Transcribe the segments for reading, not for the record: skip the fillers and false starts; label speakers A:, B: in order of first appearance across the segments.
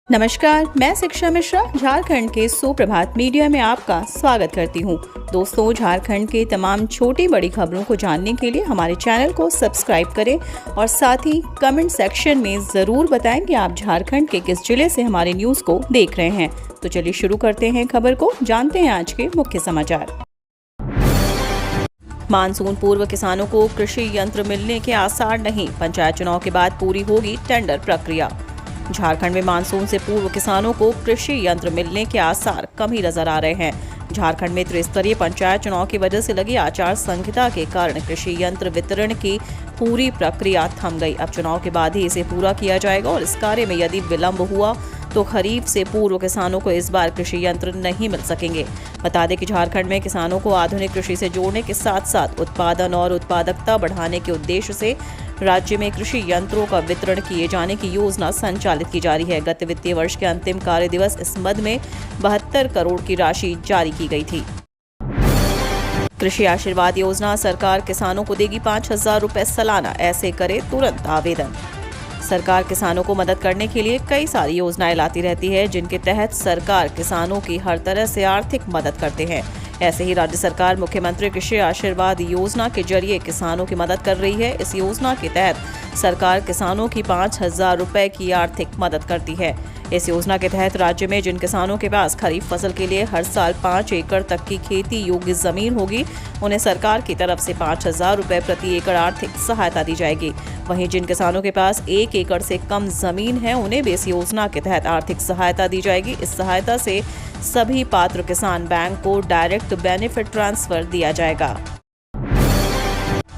A: नमस्कार, मैं शिक्षा मिश्रा झारखंड के सुप्रभात मीडिया में आपका स्वागत करती हूँ। दोस्तों, झारखंड के तमाम छोटी बड़ी खबरों को जानने के लिए हमारे चैनल को सब्सक्राइब करें और साथ ही कमेंट सेक्शन में ज़रूर बताएं कि आप झारखंड के किस जिले से हमारे न्यूज़ को देख रहे हैं। तो चलिए शुरू करते हैं खबर को, जानते हैं आज के मुख्य समाचार। मानसून पूर्व किसानों को कृषि यंत्र मिलने के आसार नहीं, पंचायत चुनाव के बाद पूरी होगी टेंडर प्रक्रिया। झारखंड में मानसून से पूर्व किसानों को कृषि यंत्र मिलने के आसार कम ही नजर आ रहे हैं। झारखंड में त्रिस्तरीय पंचायत चुनाव की वजह से लगी आचार संहिता के कारण कृषि यंत्र वितरण की पूरी प्रक्रिया थम गई। अब चुनाव के बाद ही इसे पूरा किया जाएगा और इस कार्य में यदि विलंब हुआ तो खरीफ से पूर्व किसानों को इस बार कृषि यंत्र नहीं मिल सकेंगे। बता दें कि झारखंड में किसानों को आधुनिक कृषि से जोड़ने के साथ साथ उत्पादन और उत्पादकता बढ़ाने के उद्देश्य से राज्य में कृषि यंत्रों का वितरण किए जाने की योजना संचालित की जा रही है। गत वित्तीय वर्ष के अंतिम कार्य दिवस इस मद में 72 करोड़ की राशि जारी की गई थी। कृषि आशीर्वाद योजना, सरकार किसानों को देगी 5,000 रुपए सालाना, ऐसे करे तुरंत आवेदन। सरकार किसानों को मदद करने के लिए कई सारी योजनाएं लाती रहती है, जिनके तहत सरकार किसानों की हर तरह से आर्थिक मदद करते हैं। ऐसे ही राज्य सरकार मुख्यमंत्री कृषि आशीर्वाद योजना के जरिए किसानों की मदद कर रही है। इस योजना के तहत सरकार किसानों की 5,000 रुपए की आर्थिक मदद करती है। इस योजना के तहत राज्य में जिन किसानों के पास खरीफ फसल के लिए हर साल 5 एकड़ तक की खेती योग्य जमीन होगी, उन्हें सरकार की तरफ से 5,000 रुपए प्रति एकड़ आर्थिक सहायता दी जाएगी। वहीं जिन किसानों के पास 1 एकड़ से कम जमीन है, उन्हें भी इस योजना के तहत आर्थिक सहायता दी जाएगी। इस सहायता से सभी पात्र किसान बैंक को डायरेक्ट बेनिफिट ट्रांसफर दिया जाएगा।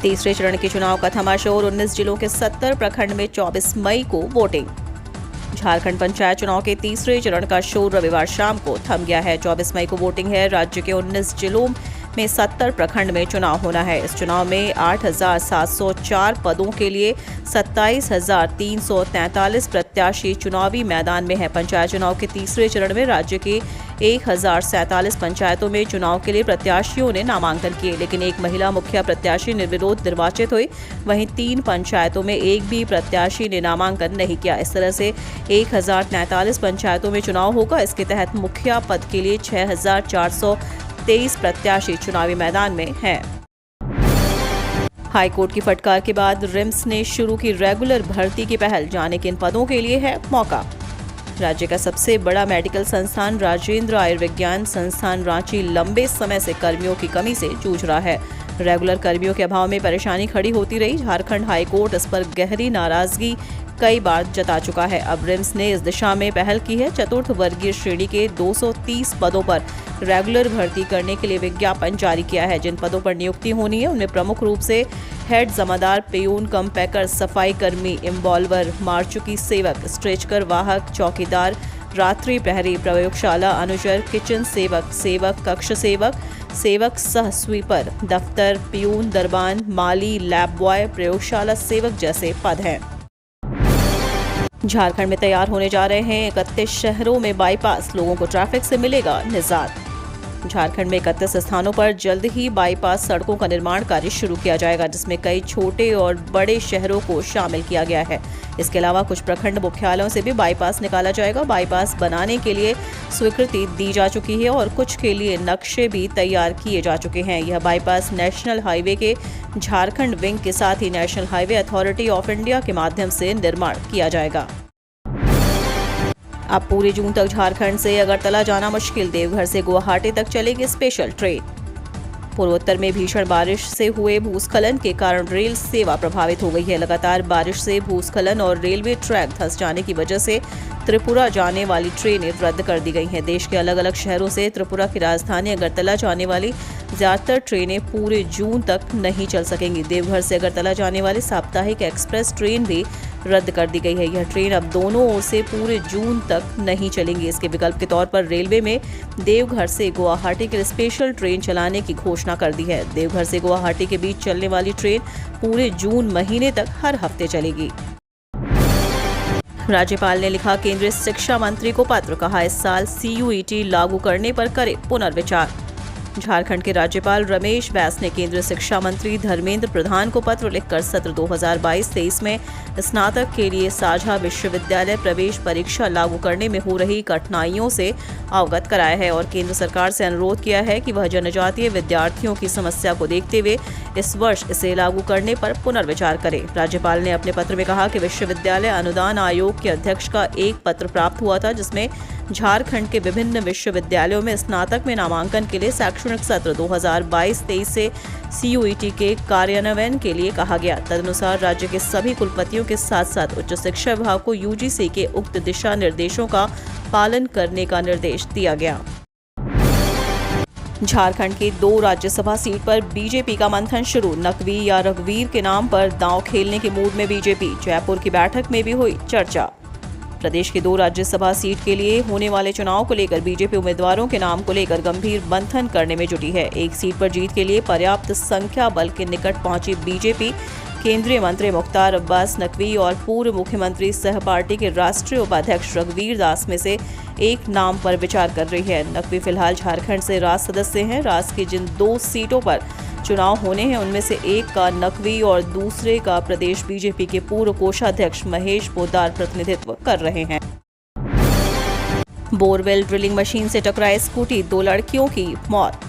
A: तीसरे चरण के चुनाव का थमा शोर, 19 जिलों के 70 प्रखंड में 24 मई को वोटिंग। झारखंड पंचायत चुनाव के तीसरे चरण का शोर रविवार शाम को थम गया है। 24 मई को वोटिंग है। राज्य के 19 जिलों में 70 प्रखंड में चुनाव होना है। इस चुनाव में 8,704 पदों के लिए 27,343 प्रत्याशी चुनावी मैदान में है। पंचायत चुनाव के तीसरे चरण में राज्य के 1,047 पंचायतों में चुनाव के लिए प्रत्याशियों ने नामांकन किए, लेकिन एक महिला मुखिया प्रत्याशी निर्विरोध निर्वाचित हुई। वहीं 3 पंचायतों में एक भी प्रत्याशी ने नामांकन नहीं किया। इस तरह से 1,043 पंचायतों में चुनाव होगा। इसके तहत मुखिया पद के लिए 6,423 प्रत्याशी चुनावी मैदान में हैं। हाईकोर्ट की फटकार के बाद रिम्स ने शुरू की रेगुलर भर्ती की पहल, जाने किन पदों के लिए है मौका। राज्य का सबसे बड़ा मेडिकल संस्थान राजेंद्र आयुर्विज्ञान संस्थान रांची लंबे समय से कर्मियों की कमी से जूझ रहा है। रेगुलर कर्मियों के अभाव में परेशानी खड़ी होती रही। झारखंड हाईकोर्ट इस पर गहरी नाराजगी कई बार जता चुका है। अब रिम्स ने इस दिशा में पहल की है। चतुर्थ वर्गीय श्रेणी के 230 पदों पर रेगुलर भर्ती करने के लिए विज्ञापन जारी किया है। जिन पदों पर नियुक्ति होनी है उनमें प्रमुख रूप से हेड जमादार, पेयून कम पैकर, सफाई कर्मी, इम्बॉल्वर, मार्चुकी सेवक, स्ट्रेचकर वाहक, चौकीदार, रात्रि प्रहरी, प्रयोगशाला अनुचर, किचन सेवक, सेवक कक्ष सेवक, सेवक सह स्वीपर, दफ्तर पियून, दरबान, माली, लैब बॉय, प्रयोगशाला सेवक जैसे पद हैं। झारखंड में तैयार होने जा रहे हैं 31 शहरों में बाईपास, लोगों को ट्रैफिक से मिलेगा निजात। झारखंड में 31 स्थानों पर जल्द ही बाईपास सड़कों का निर्माण कार्य शुरू किया जाएगा, जिसमें कई छोटे और बड़े शहरों को शामिल किया गया है। इसके अलावा कुछ प्रखंड मुख्यालयों से भी बाईपास निकाला जाएगा। बाईपास बनाने के लिए स्वीकृति दी जा चुकी है और कुछ के लिए नक्शे भी तैयार किए जा चुके हैं। यह बाईपास नेशनल हाईवे के झारखंड विंग के साथ ही national highway authority of India के माध्यम से निर्माण किया जाएगा। अब पूरे जून तक झारखंड से अगरतला जाना मुश्किल, देवघर से गुवाहाटी तक चलेगी स्पेशल ट्रेन। पूर्वोत्तर में भीषण बारिश से हुए भूस्खलन के कारण रेल सेवा प्रभावित हो गई है। लगातार बारिश से भूस्खलन और रेलवे ट्रैक धंस जाने की वजह से त्रिपुरा जाने वाली ट्रेनें रद्द कर दी गई हैं। देश के अलग अलग शहरों से त्रिपुरा की राजधानी अगरतला जाने वाली ज्यादातर ट्रेनें पूरे जून तक नहीं चल सकेंगी। देवघर से अगरतला जाने वाली साप्ताहिक एक्सप्रेस ट्रेन भी रद्द कर दी गई है। यह ट्रेन अब दोनों ओर से पूरे जून तक नहीं चलेंगी। इसके विकल्प के तौर पर रेलवे में देवघर से गुवाहाटी के लिए स्पेशल ट्रेन चलाने की घोषणा कर दी है। देवघर से गुवाहाटी के बीच चलने वाली ट्रेन पूरे जून महीने तक हर हफ्ते चलेगी। राज्यपाल ने लिखा केंद्रीय शिक्षा मंत्री को पत्र, कहा इस साल CUET लागू करने पर करे पुनर्विचार। झारखंड के राज्यपाल रमेश बैस ने केंद्रीय शिक्षा मंत्री धर्मेंद्र प्रधान को पत्र लिखकर सत्र 2022-23 में स्नातक के लिए साझा विश्वविद्यालय प्रवेश परीक्षा लागू करने में हो रही कठिनाइयों से अवगत कराया है और केंद्र सरकार से अनुरोध किया है कि वह जनजातीय विद्यार्थियों की समस्या को देखते हुए इस वर्ष इसे लागू करने पर पुनर्विचार करे। राज्यपाल ने अपने पत्र में कहा कि विश्वविद्यालय अनुदान आयोग के अध्यक्ष का एक पत्र प्राप्त हुआ था जिसमें झारखंड के विभिन्न विश्वविद्यालयों में स्नातक में नामांकन के लिए शैक्षणिक सत्र 2022-23 से CUET के कार्यान्वयन के लिए कहा गया। तदनुसार राज्य के सभी कुलपतियों के साथ साथ उच्च शिक्षा विभाग को UGC के उक्त दिशा निर्देशों का पालन करने का निर्देश दिया गया। झारखंड की 2 राज्यसभा सीट पर बीजेपी का मंथन शुरू। नकवी या रघुवीर के नाम पर दांव खेलने के मूड में बीजेपी। जयपुर की बैठक में भी हुई चर्चा। प्रदेश की 2 राज्यसभा सीट के लिए होने वाले चुनाव को लेकर बीजेपी उम्मीदवारों के नाम को लेकर गंभीर मंथन करने में जुटी है। एक सीट पर जीत के लिए पर्याप्त संख्या बल के निकट पहुंची बीजेपी केंद्रीय मंत्री मुख्तार अब्बास नकवी और पूर्व मुख्यमंत्री सह पार्टी के राष्ट्रीय उपाध्यक्ष रघुवीर दास में से एक नाम पर विचार कर रही है। नकवी फिलहाल झारखंड से राज सदस्य हैं। राज की जिन 2 सीटों पर चुनाव होने हैं उनमें से एक का नकवी और दूसरे का प्रदेश बीजेपी के पूर्व कोषाध्यक्ष महेश पोद्दार प्रतिनिधित्व कर रहे हैं। बोरवेल ड्रिलिंग मशीन से टकराए स्कूटी, 2 लड़कियों की मौत।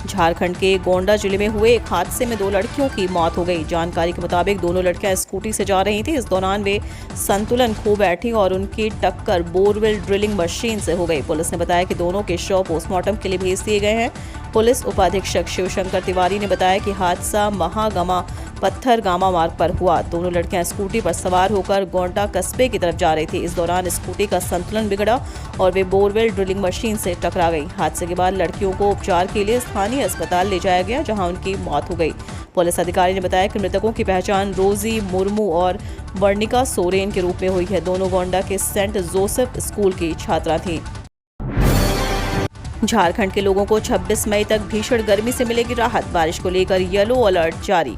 A: झारखंड के गोंडा जिले में हुए एक हादसे में 2 लड़कियों की मौत हो गई। जानकारी के मुताबिक दोनों लड़कियां स्कूटी से जा रही थी। इस दौरान वे संतुलन खो बैठी और उनकी टक्कर बोरवेल ड्रिलिंग मशीन से हो गई। पुलिस ने बताया कि दोनों के शव पोस्टमार्टम के लिए भेज दिए गए हैं। पुलिस उपाधीक्षक शिवशंकर तिवारी ने बताया कि हादसा महागमा पत्थर गामा मार्ग पर हुआ। दोनों लड़कियां स्कूटी पर सवार होकर गोंडा कस्बे की तरफ जा रही थी। इस दौरान स्कूटी का संतुलन बिगड़ा और वे बोरवेल ड्रिलिंग मशीन से टकरा गई। हादसे के बाद लड़कियों को उपचार के लिए स्थानीय अस्पताल ले जाया गया जहां उनकी मौत हो गई। पुलिस अधिकारी ने बताया कि मृतकों की पहचान रोजी मुर्मू और वर्णिका सोरेन के रूप में हुई है। दोनों गोंडा के सेंट जोसेफ स्कूल की छात्रा थीं। झारखंड के लोगों को 26 मई तक भीषण गर्मी से मिलेगी राहत। बारिश को लेकर येलो अलर्ट जारी।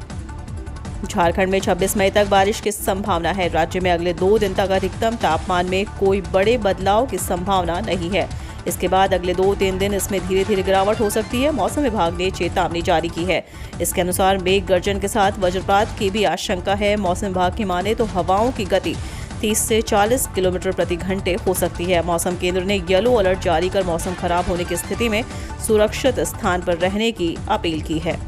A: झारखंड में 26 मई तक बारिश की संभावना है। राज्य में अगले 2 दिन तक अधिकतम तापमान में कोई बड़े बदलाव की संभावना नहीं है। इसके बाद अगले 2-3 दिन इसमें धीरे धीरे गिरावट हो सकती है। मौसम विभाग ने चेतावनी जारी की है। इसके अनुसार मेघ गर्जन के साथ वज्रपात की भी आशंका है। मौसम विभाग की माने तो हवाओं की गति 30 से 40 किलोमीटर प्रति घंटे हो सकती है। मौसम केंद्र ने येलो अलर्ट जारी कर मौसम खराब होने की स्थिति में सुरक्षित स्थान पर रहने की अपील की है।